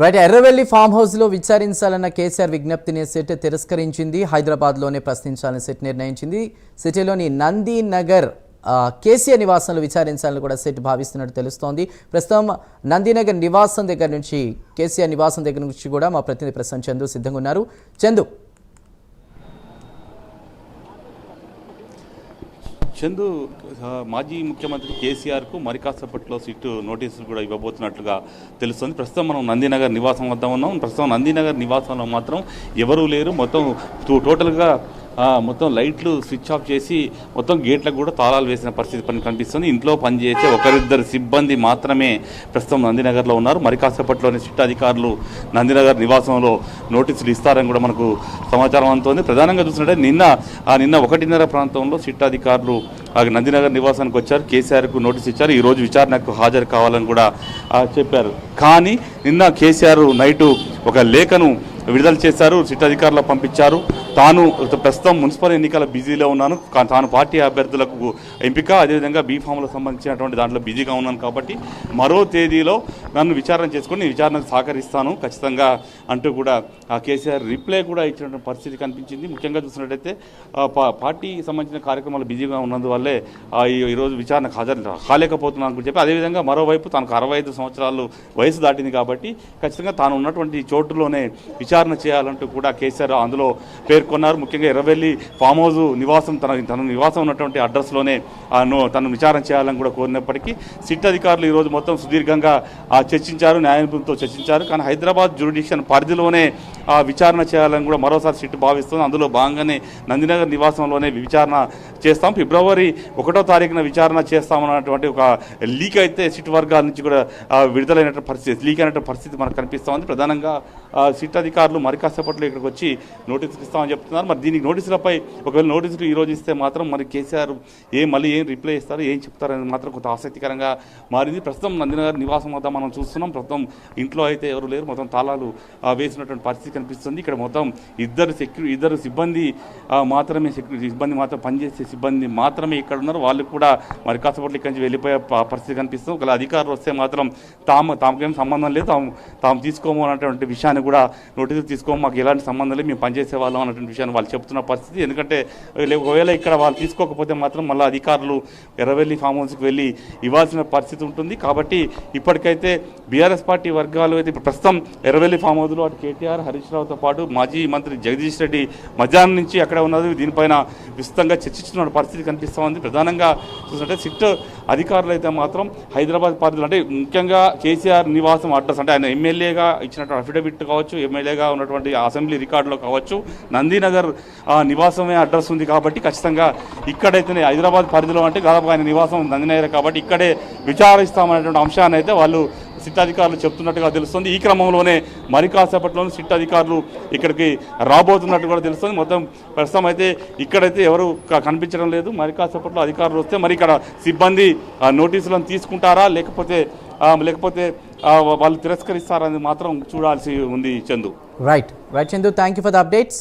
Right. Erravelli farm house లో విచారించాలన్న KCR విజ్ఞప్తిని SIT తిరస్కరించింది. హైదరాబాద్లోనే ప్రశ్నించాలని సిట్ నిర్ణయించింది. సిటీలోని నందీనగర్ కేసీఆర్ నివాసంలో విచారించాలని కూడా సిట్ భావిస్తున్నట్టు తెలుస్తోంది. ప్రస్తుతం నందీనగర్ నివాసం దగ్గర నుంచి కేసీఆర్ నివాసం దగ్గర నుంచి కూడా మా ప్రతినిధి ప్రస్తుతం చందు సిద్ధంగా ఉన్నారు. చందు, మాజీ ముఖ్యమంత్రి కేసీఆర్కు మరి కాసేపట్లో సిట్ నోటీసులు కూడా ఇవ్వబోతున్నట్లుగా తెలుస్తుంది. ప్రస్తుతం మనం నందీనగర్ నివాసం వద్ద ఉన్నాం. ప్రస్తుతం నందీనగర్ నివాసంలో మాత్రం ఎవరూ లేరు. మొత్తం టోటల్గా మొత్తం లైట్లు స్విచ్ ఆఫ్ చేసి మొత్తం గేట్లకు కూడా తాళాలు వేసిన పరిస్థితి కనిపిస్తుంది. ఇంట్లో పనిచేసే ఒకరిద్దరు సిబ్బంది మాత్రమే ప్రస్తుతం నందీనగర్లో ఉన్నారు. మరి కాసేపట్లోనే సిట్ అధికారులు నందీనగర్ నివాసంలో నోటీసులు ఇస్తారని కూడా మనకు సమాచారం అందుతోంది. ప్రధానంగా చూసినట్టే నిన్న 1:30 ప్రాంతంలో సిట్ అధికారులు నందీనగర్ నివాసానికి వచ్చారు. కేసీఆర్కు నోటీస్ ఇచ్చారు. ఈరోజు విచారణకు హాజరు కావాలని కూడా చెప్పారు. కానీ నిన్న కేసీఆర్ నైటు ఒక లేఖను విడుదల చేశారు. సిట్ అధికారులకు పంపించారు. తాను ప్రస్తుతం మున్సిపల్ ఎన్నికల బిజీలో ఉన్నాను, తాను పార్టీ అభ్యర్థులకు ఎంపిక, అదేవిధంగా బీఫామ్లకు సంబంధించినటువంటి దాంట్లో బిజీగా ఉన్నాను కాబట్టి మరో తేదీలో నన్ను విచారణ చేసుకుని విచారణకు సహకరిస్తాను ఖచ్చితంగా అంటూ కూడా కేసీఆర్ రిప్లై కూడా ఇచ్చినటువంటి పరిస్థితి కనిపించింది. ముఖ్యంగా చూసినట్టయితే పార్టీకి సంబంధించిన కార్యక్రమాలు బిజీగా ఉన్నందువల్లే ఈరోజు విచారణకు హాజరు కాలేకపోతున్నాను అని చెప్పి, అదేవిధంగా మరోవైపు తనకు 65 సంవత్సరాలు వయసు దాటింది కాబట్టి ఖచ్చితంగా తాను ఉన్నటువంటి చోటులోనే విచారణ చేయాలంటూ కూడా కేసీఆర్ అందులో పేర్కొన్నారు. ముఖ్యంగా ఎర్రవెల్లి ఫామ్ హౌస్ నివాసం తన నివాసం ఉన్నటువంటి అడ్రస్లోనే తను విచారణ చేయాలని కూడా కోరినప్పటికీ సిట్ అధికారులు ఈరోజు మొత్తం సుదీర్ఘంగా చర్చించారు, న్యాయనిపుణులతో చర్చించారు. కానీ హైదరాబాద్ జ్యురిడిక్షన్ పరిధిలోనే విచారణ చేయాలని కూడా మరోసారి సిట్ భావిస్తుంది. అందులో భాగంగానే నందీనగర్ నివాసంలోనే విచారణ చేస్తాం, ఫిబ్రవరి 1వ తారీఖున విచారణ చేస్తామన్నటువంటి ఒక లీక్ అయితే సిట్ వర్గాల నుంచి కూడా విడుదలైనటువంటి పరిస్థితి, లీక్ అయినటువంటి పరిస్థితి మనకు కనిపిస్తోంది. ప్రధానంగా సిట్ అధికారులు మరి కాసేపట్లో ఇక్కడికి వచ్చి నోటీసులు ఇస్తామని చెప్తున్నారు. మరి దీనికి నోటీసులపై ఒకవేళ నోటీసులు ఈరోజు ఇస్తే మాత్రం మరి కేసీఆర్ మళ్ళీ ఏం రిప్లై ఇస్తారు, ఏం చెప్తారనేది మాత్రం కొంత ఆసక్తికరంగా మారింది. ప్రస్తుతం నందీనగర్ నివాసం వద్ద మనం చూస్తున్నాం. ప్రస్తుతం ఇంట్లో అయితే ఎవరు లేరు, మొత్తం తాళాలు వేసినటువంటి పరిస్థితి కనిపిస్తుంది. ఇక్కడ మొత్తం ఇద్దరు సిబ్బంది మాత్రమే పనిచేసే సిబ్బంది మాత్రమే ఇక్కడ ఉన్నారు. వాళ్ళు కూడా మరి కాసేపట్లో ఇక్కడి నుంచి వెళ్ళిపోయే పరిస్థితి కనిపిస్తుంది. ఒకవేళ అధికారులు వస్తే మాత్రం తాముకేం సంబంధం లేదు, తాము తీసుకోము అన్నటువంటి విషయాన్ని కూడా నోటీసులు తీసుకోము, మాకు ఎలాంటి సంబంధం లేదు, మేము పనిచేసే వాళ్ళం అన్నటువంటి విషయాన్ని వాళ్ళు చెప్తున్న పరిస్థితి. ఎందుకంటే ఒకవేళ ఇక్కడ వాళ్ళు తీసుకోకపోతే మాత్రం మళ్ళీ అధికారులు ఎర్రవెల్లి ఫామ్ హౌస్కి వెళ్ళి ఇవ్వాల్సిన పరిస్థితి ఉంటుంది. కాబట్టి ఇప్పటికైతే బీఆర్ఎస్ పార్టీ వర్గాలు అయితే ప్రస్తుతం ఎర్రవెల్లి ఫామ్ హౌస్లో అటు కేటీఆర్, హరీష్ రావుతో పాటు మాజీ మంత్రి జగదీష్ రెడ్డి మధ్యాహ్నం నుంచి అక్కడ ఉన్నది. దీనిపైన విస్తృతంగా చర్చించిన పరిస్థితి కనిపిస్తూ ఉంది. ప్రధానంగా చూసినట్టే సిట్ అధికారులు అయితే మాత్రం హైదరాబాద్ పరిధిలో అంటే ముఖ్యంగా కేసీఆర్ నివాసం అడ్రస్ అంటే ఆయన ఎమ్మెల్యేగా ఇచ్చినటువంటి అఫిడవిట్ కావచ్చు, ఎమ్మెల్యేగా ఉన్నటువంటి అసెంబ్లీ రికార్డులో కావచ్చు, నందీనగర్ నివాసమే అడ్రస్ ఉంది కాబట్టి ఖచ్చితంగా ఇక్కడైతేనే హైదరాబాద్ పరిధిలో అంటే దాదాపు ఆయన నివాసం నందీనగర్ కాబట్టి ఇక్కడే విచారిస్తామనేటువంటి అంశాన్ని అయితే వాళ్ళు సిట్ అధికారులు చెప్తున్నట్టుగా తెలుస్తుంది. ఈ క్రమంలోనే మరి కాసేపట్లోనే సిట్ అధికారులు ఇక్కడికి రాబోతున్నట్టు కూడా తెలుస్తుంది. మొత్తం ప్రస్తుతం అయితే ఇక్కడైతే ఎవరు కనిపించడం లేదు. మరి కాసేపట్లో అధికారులు వస్తే మరి ఇక్కడ సిబ్బంది నోటీసులను తీసుకుంటారా లేకపోతే వాళ్ళు తిరస్కరిస్తారని మాత్రం చూడాల్సి ఉంది. Chandu. Right Chandu, thank you for the updates.